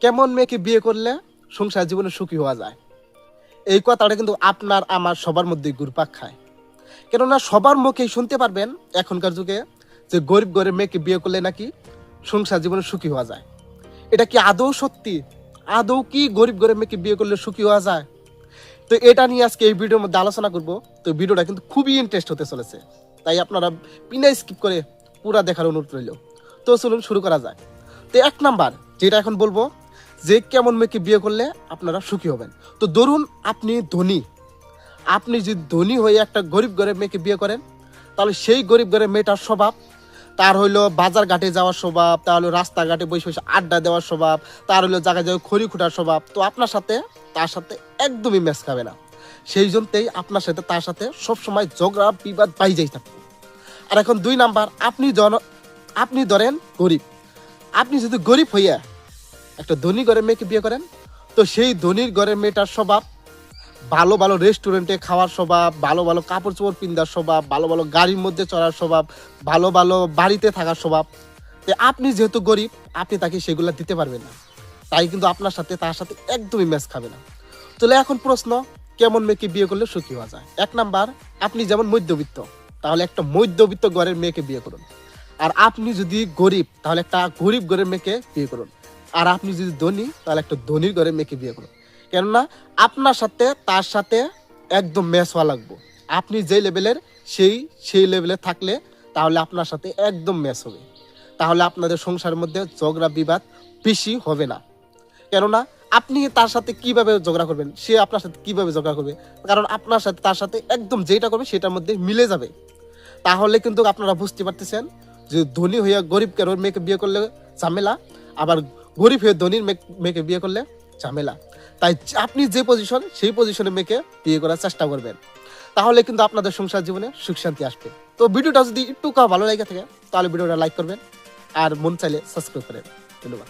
কেমন মেয়েকে বিয়ে করলে সংসার জীবনে সুখী হওয়া যায়, এই কথাটা কিন্তু আপনার আমার সবার মধ্যেই ঘুরপাক খায়। কেননা সবার মুখেই শুনতে পারবেন এখনকার যুগে যে গরিব ঘরের মেয়েকে বিয়ে করলে নাকি সংসার জীবনে সুখী হওয়া যায়। এটা কি আদৌ সত্যি? আদৌ কি গরিব ঘরের মেয়েকে বিয়ে করলে সুখী হওয়া যায়? তো এটা নিয়ে আজকে এই ভিডিওর মধ্যে আলোচনা করব। তো ভিডিওটা কিন্তু খুবই ইন্টারেস্ট হতে চলেছে, তাই আপনারা বিনা স্কিপ করে পুরা দেখার অনুরোধ রইল। তো চলুন শুরু করা যায়। তো 1 নাম্বার যেটা এখন বলবো, যে কেমন মেয়েকে বিয়ে করলে আপনারা সুখী হবেন। তো ধরুন আপনি ধনী, আপনি যদি ধনী হয়ে একটা গরিব ঘরের মেয়েকে বিয়ে করেন, তাহলে সেই গরিব ঘরের মেয়েটার স্বভাব, তার হইলো বাজার ঘাটে যাওয়ার স্বভাব, তার হলো রাস্তাঘাটে বসে বসে আড্ডা দেওয়ার স্বভাব, তার হলো জায়গায় জায়গায় খড়ি খুঁটার স্বভাব, তো আপনার সাথে তার সাথে একদমই ম্যাচ খাবে না। সেই জন্যই আপনার সাথে তার সাথে সবসময় ঝগড়া বিবাদ পাই যাই থাকবে। আর এখন 2 নাম্বার, আপনি ধরেন গরিব, আপনি যদি গরিব হইয়া একটা ধনী ঘরের মেয়েকে বিয়ে করেন, তো সেই ধনীর ঘরের মেয়েটার স্বভাব ভালো ভালো রেস্টুরেন্টে খাওয়ার স্বভাব, ভালো ভালো কাপড় চোপড় পিন্ধার স্বভাব, ভালো ভালো গাড়ির মধ্যে চড়ার স্বভাব, ভালো ভালো বাড়িতে থাকার স্বভাব। তো আপনি যেহেতু গরিব, আপনি তাকে সেগুলো দিতে পারবেন না, তাই কিন্তু আপনার সাথে তার সাথে একদমই ম্যাচ খাবে না। তাহলে এখন প্রশ্ন, কেমন মেয়েকে বিয়ে করলে সুখী হওয়া যায়? 1 নাম্বার, আপনি যেমন মধ্যবিত্ত, তাহলে একটা মধ্যবিত্ত ঘরের মেয়েকে বিয়ে করুন। আর আপনি যদি গরিব, তাহলে একটা গরিব ঘরের মেয়েকে বিয়ে করুন। আর আপনি যদি ধনী, তাহলে একটা ধনীর ঘরের মেয়েকে বিয়ে করুন। কেননা আপনার সাথে তার সাথে একদম ম্যাচ হওয়া লাগবে। আপনি যে লেভেলের, সেই লেভেলে থাকলে তাহলে আপনার সাথে একদম ম্যাচ হবে। তাহলে আপনাদের সংসারের মধ্যে ঝগড়া বিবাদ বেশি হবে না। কেননা আপনি তার সাথে কিভাবে ঝগড়া করবেন, সে আপনার সাথে কিভাবে ঝগড়া করবে, কারণ আপনার সাথে তার সাথে একদম যেটা করবে সেটার মধ্যে মিলে যাবে। তাহলে কিন্তু আপনারা বুঝতে পারতেছেন যে ধনী হইয়া গরিব কারোর মেয়েকে বিয়ে করলে ঝামেলা, আবার গরিব হয়ে ধনীর মেয়েকে বিয়ে করলে ঝামেলা। তাই আপনি যে পজিশন, সেই পজিশনে মেয়েকে বিয়ে করার চেষ্টা করবেন, তাহলে কিন্তু আপনাদের সংসার জীবনে সুখ শান্তি আসবে। তো ভিডিওটা যদি একটু ভালো লাগে থাকে, তাহলে ভিডিওটা লাইক করবেন, আর মন চাইলে সাবস্ক্রাইব করেন। ধন্যবাদ।